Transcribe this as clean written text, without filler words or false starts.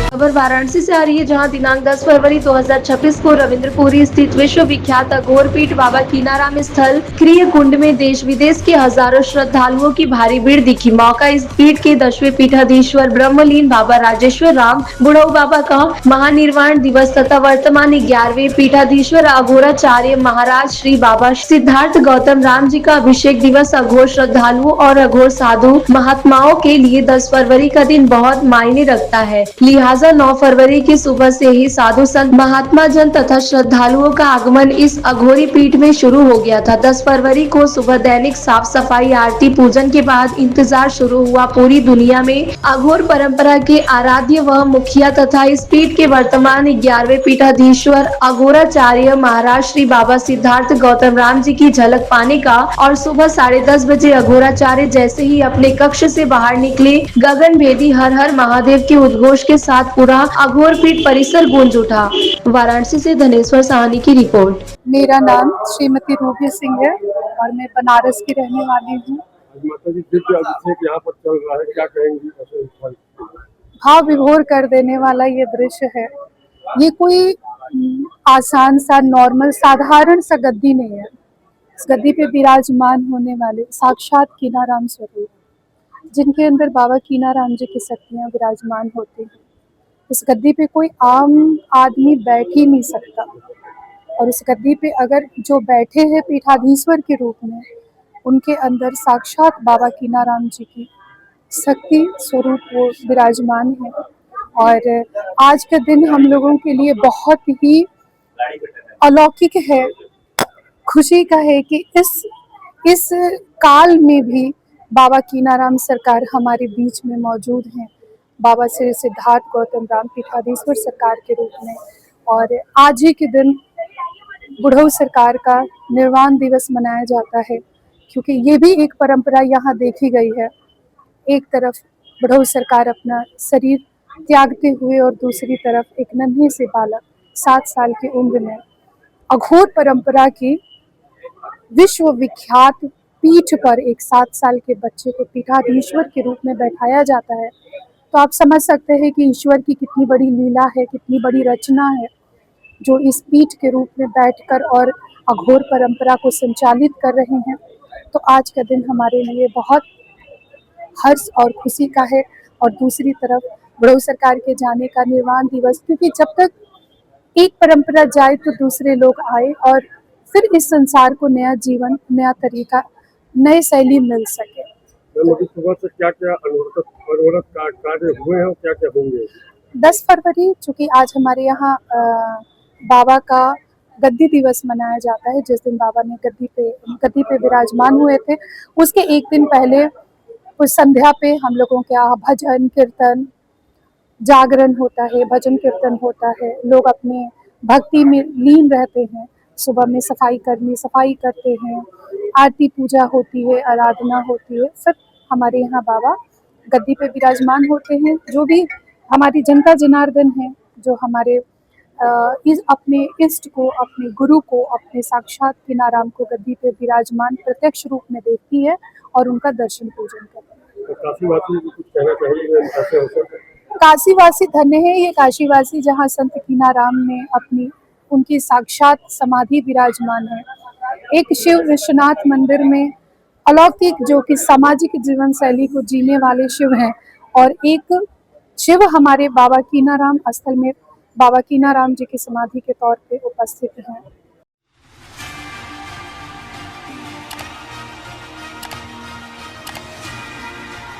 खबर वाराणसी से आ रही है, जहां दिनांक 10 फरवरी 2026 को रविंद्रपुरी स्थित विश्व विख्यात अघोर पीठ बाबा कीनाराम स्थल क्रिय कुंड में देश विदेश के हजारों श्रद्धालुओं की भारी भीड़ दिखी। मौका इस पीठ के 10वें पीठाधीश्वर ब्रह्मलीन बाबा राजेश्वर राम बुढ़ऊ बाबा का महानिर्वाण दिवस तथा वर्तमान 11वें पीठाधीश्वर अघोराचार्य महाराज श्री बाबा सिद्धार्थ गौतम राम जी का अभिषेक दिवस अघोर श्रद्धालुओं और अघोर साधु महात्माओं के लिए 10 फरवरी का दिन बहुत मायने रखता है। लिहाजा 9 फरवरी की सुबह से ही साधु संत महात्मा जन तथा श्रद्धालुओं का आगमन इस अघोरी पीठ में शुरू हो गया था। 10 फरवरी को सुबह दैनिक साफ सफाई, आरती, पूजन के बाद इंतजार शुरू हुआ। पूरी दुनिया में अघोर परंपरा के आराध्य व मुखिया तथा इस पीठ के वर्तमान 11वें पीठाधीश्वर अघोराचार्य महाराज श्री बाबा सिद्धार्थ गौतम राम जी की झलक पाने का और सुबह 10:30 बजे अघोराचार्य जैसे ही अपने कक्ष से बाहर निकले, गगन भेदी हर हर महादेव के उद्घोष के साथ पूरा अघोर पीठ परिसर गूंज उठा। वाराणसी से धनेश्वर साहनी की रिपोर्ट। मेरा नाम श्रीमती रूबी सिंह है और मैं बनारस की रहने वाली हूँ। माता जी, दिव्य अभिषेक यहाँ पर चल रहा है, क्या कहेंगी? भाव विभोर कर देने वाला ये दृश्य है। ये कोई आसान सा, नॉर्मल, साधारण सा गद्दी नहीं है। इस गद्दी पे विराजमान होने वाले साक्षात कीनाराम स्वरूप, जिनके अंदर बाबा कीनाराम जी की शक्तियाँ विराजमान होती हैं। इस गद्दी पे कोई आम आदमी बैठ ही नहीं सकता, और इस गद्दी पे अगर जो बैठे हैं पीठाधीश्वर के रूप में, उनके अंदर साक्षात बाबा कीनाराम जी की शक्ति स्वरूप वो विराजमान है। और आज का दिन हम लोगों के लिए बहुत ही अलौकिक है, खुशी का है कि इस काल में भी बाबा कीनाराम सरकार हमारे बीच में मौजूद हैं, बाबा श्री सिद्धार्थ गौतम राम पीठाधीश्वर सरकार के रूप में। और आज ही के दिन बुढ़ऊ सरकार का निर्वाण दिवस मनाया जाता है, क्योंकि ये भी एक परंपरा यहाँ देखी गई है। एक तरफ बुढ़ऊ सरकार अपना शरीर त्यागते हुए और दूसरी तरफ एक नन्हे से बालक 7 साल की उम्र में अघोर परंपरा की विश्व विख्यात पीठ पर एक 7 साल के बच्चे को पीठाधीश्वर के रूप में बैठाया जाता है। तो आप समझ सकते हैं कि ईश्वर की कितनी बड़ी लीला है, कितनी बड़ी रचना है, जो इस पीठ के रूप में बैठकर और अघोर परंपरा को संचालित कर रहे हैं। तो आज का दिन हमारे लिए बहुत हर्ष और खुशी का है। और दूसरी तरफ बुढ़ऊ सरकार के जाने का निर्वाण दिवस, क्योंकि जब तक एक परंपरा जाए तो दूसरे लोग आए और फिर इस संसार को नया जीवन, नया तरीका, नई शैली मिल सके। सुबह से क्या-क्या अनवरत कार्य हुए हैं और क्या-क्या होंगे? 10 फरवरी चूँकि आज हमारे यहाँ बाबा का गद्दी दिवस मनाया जाता है, जिस दिन बाबा ने गद्दी पे विराजमान हुए थे, उसके एक दिन पहले उस संध्या पे हम लोगों के यहाँ भजन कीर्तन, जागरण होता है, भजन कीर्तन होता है। लोग अपने भक्ति में लीन रहते हैं। सुबह में सफाई करते हैं, आरती पूजा होती है, आराधना होती है। फिर हमारे यहाँ बाबा गद्दी पे विराजमान होते हैं। जो भी हमारी जनता जनार्दन है, जो हमारे अपने इष्ट को, अपने गुरु को, अपने साक्षात कीनाराम को गद्दी पे विराजमान प्रत्यक्ष रूप में देखती है और उनका दर्शन पूजन करती है। तो काशीवासी कुछ कहना चाहेंगे ऐसे अवसर पर? काशीवासी धन्य है ये काशीवासी, जहाँ संत कीनाराम ने उनकी साक्षात समाधि विराजमान है। एक शिव विश्वनाथ मंदिर में अलौकिक, जो कि सामाजिक जीवन शैली को जीने वाले शिव हैं, और एक शिव हमारे बाबा कीनाराम स्थल में बाबा कीनाराम जी की समाधि के तौर पे उपस्थित हैं।